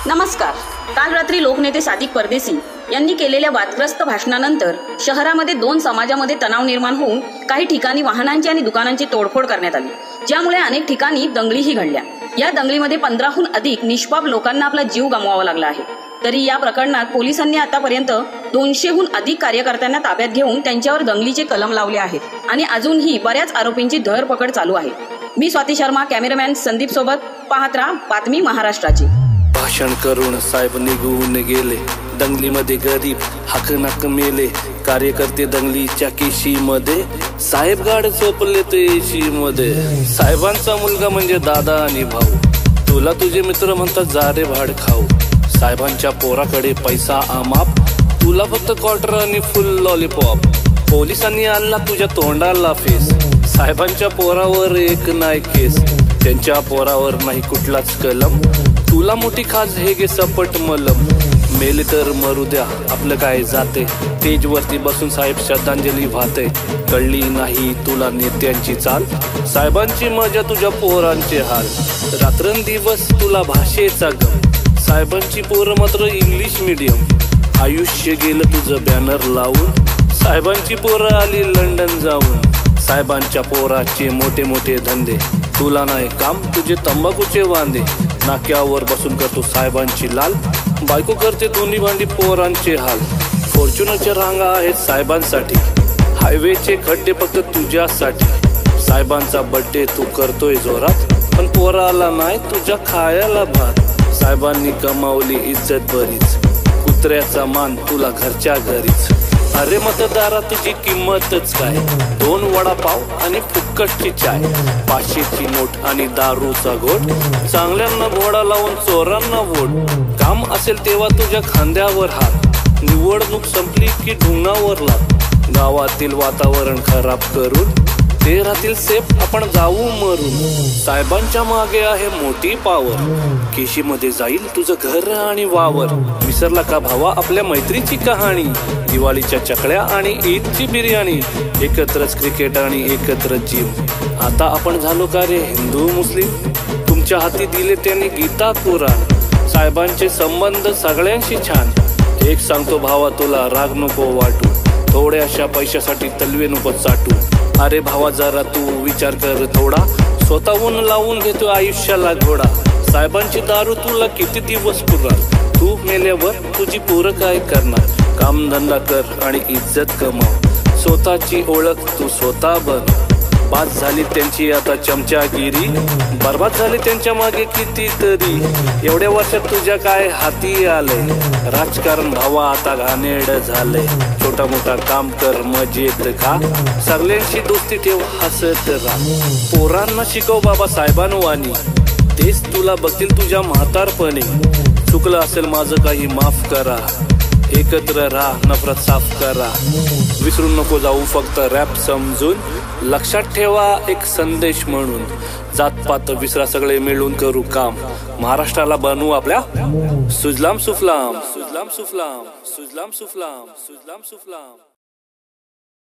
नमस्कार। काल रात्री लोकनेते सादिक परदेसी यांनी केलेल्या वादग्रस्त भाषणानंतर शहरामध्ये दोन समाजामध्ये तणाव निर्माण होऊन काही ठिकाणी वाहनांची आणि दुकानांची तोडफोड करण्यात आली, ज्यामुळे अनेक ठिकाणी दंगलीही घडल्या। या दंगलीमध्ये 15हून अधिक निष्पाप लोकांना आपला जीव गमवावा लागला आहे। तरी या प्रकरणात पोलिसांनी आतापर्यंत 200हून अधिक कार्यकर्त्यांना ताब्यात घेऊन त्यांच्यावर दंगलीचे कलम लावले आहेत आणि अजूनही बऱ्याच आरोपींची धरपकड चालू आहे। मी स्वाती शर्मा, कॅमेरामॅन संदीप सोबत, पाहत राहा बातमी महाराष्ट्राची। भाषण करून साहेब निघून गेले, दंगलीमध्ये गरीब हाकनाक मेले, कार्यकर्ते दंगलीच्या केशीमध्ये, साहेब गाड झोपले ते एशीमध्ये। साहेबांचा मुलगा म्हणजे दादा आणि भाऊ, तुला तुझे मित्र म्हणतात जा रे भाड खाऊ। साहेबांच्या पोराकडे पैसा अमाप, तुला फक्त क्वार्टर आणि फुल लॉलीपॉप। पोलिसांनी आणला तुझ्या तोंडाला फेस, साहेबांच्या पोरावर एक नाही केस, त्यांच्या पोरावर नाही कुठलाच कलम। तुला मोठी खाज हे गे सपट मलम, मेले तर मरू द्या आपलं काय जाते। स्टेज वरती बसून साहेब श्रद्धांजली वाहते, कळली नाही तुला नेत्यांची चाल, साहेबांची मजा तुझ्या पोरांचे हाल। रात्रंदिवस तुला भाषेचा गम, साहेबांची पोरं मात्र इंग्लिश मीडियम। आयुष्य गेलं तुझं बॅनर लावून, साहेबांची पोरं आली लंडन जाऊन। साहेबांच्या पोराचे मोठे मोठे धंदे, तुला नाही काम तुझे तंबाखूचे वांदे। नाक्यावर बसून करतो साहेबांची लाल, बायको करते दोन्ही भांडी पोरांचे हाल। फॉर्च्युनरच्या रांगा आहेत साहेबांसाठी, हायवेचे खड्डे फक्त तुझ्यासाठी। साहेबांचा बर्थडे तू करतोय जोरात, पण पोराला नाही तुझ्या खायला भात। साहेबांनी कमावली इज्जत बरीच, कुत्र्याचा मान तुला घरच्या घरीच। अरे मतदारा तुझी किंमतच काय, 2 वडापाव आणि फुक्कटची चाय, 500ची नोट आणि दारूचा घोट। चांगल्यांना घोडा लावून चोरांना वोट, काम असेल तेव्हा तुझ्या खांद्यावर हात। निवडणूक संपली की ढुंगावर लाग, गावातील वातावरण खराब करून ते राहतील सेफ आपण जाऊ मरून। साहेबांच्या मागे आहे मोठी पावर, केशीमध्ये जाईल तुझं घर आणि वावर। विसरला का भावा आपल्या मैत्रीची कहाणी, दिवाळीच्या चकल्या आणि ईदची बिर्याणी, एकत्रच क्रिकेट आणि एकत्रच जिम। आता आपण झालो का रे हिंदू मुस्लिम, तुमच्या हाती दिले त्यांनी गीता कुराण। साहेबांचे संबंध सगळ्यांशी छान, एक सांगतो भावा तुला राग नको वाटू, थोड्याशा पैशासाठी तलवे नको चाटू। अरे भावा जरा तू विचार कर थोडा, स्वतःहून लावून घेतो आयुष्याला घोडा। साहेबांची दारू तुला किती दिवस पुरणार, तू मेल्यावर तुझी पोरं काय करणार। कामधंदा कर आणि इज्जत कमाव, स्वतःची ओळख तू स्वतः बन। बाद झाली त्यांची आता चमचागिरी, बर्बाद झाली त्यांच्या मागे कितीतरी। एवढ्या वर्षात तुझ्या काय हाती आलंय, राजकारण भावा आता घाणेरड झालंय। छोटा मोठा काम कर मजेत खा, सगळ्यांशी दोस्ती ठेव हसत राहा। पोरांना शिकव बाबा साहेबांवानी, तेच तुला बघतील तुझ्या म्हातारपणी। चुकलं असेल माझं काही माफ करा, एकत्र राहा नफरत साफ करा। विसरून नको जाऊ फक्त रॅप समजून, लक्षात ठेवा एक संदेश म्हणून। जातपात विसरा सगळे मिळून करू काम, महाराष्ट्राला बनवू आपल्या सुजलाम सुफलाम, सुजलाम सुफलाम, सुजलाम सुफलाम, सुजलाम सुफलाम।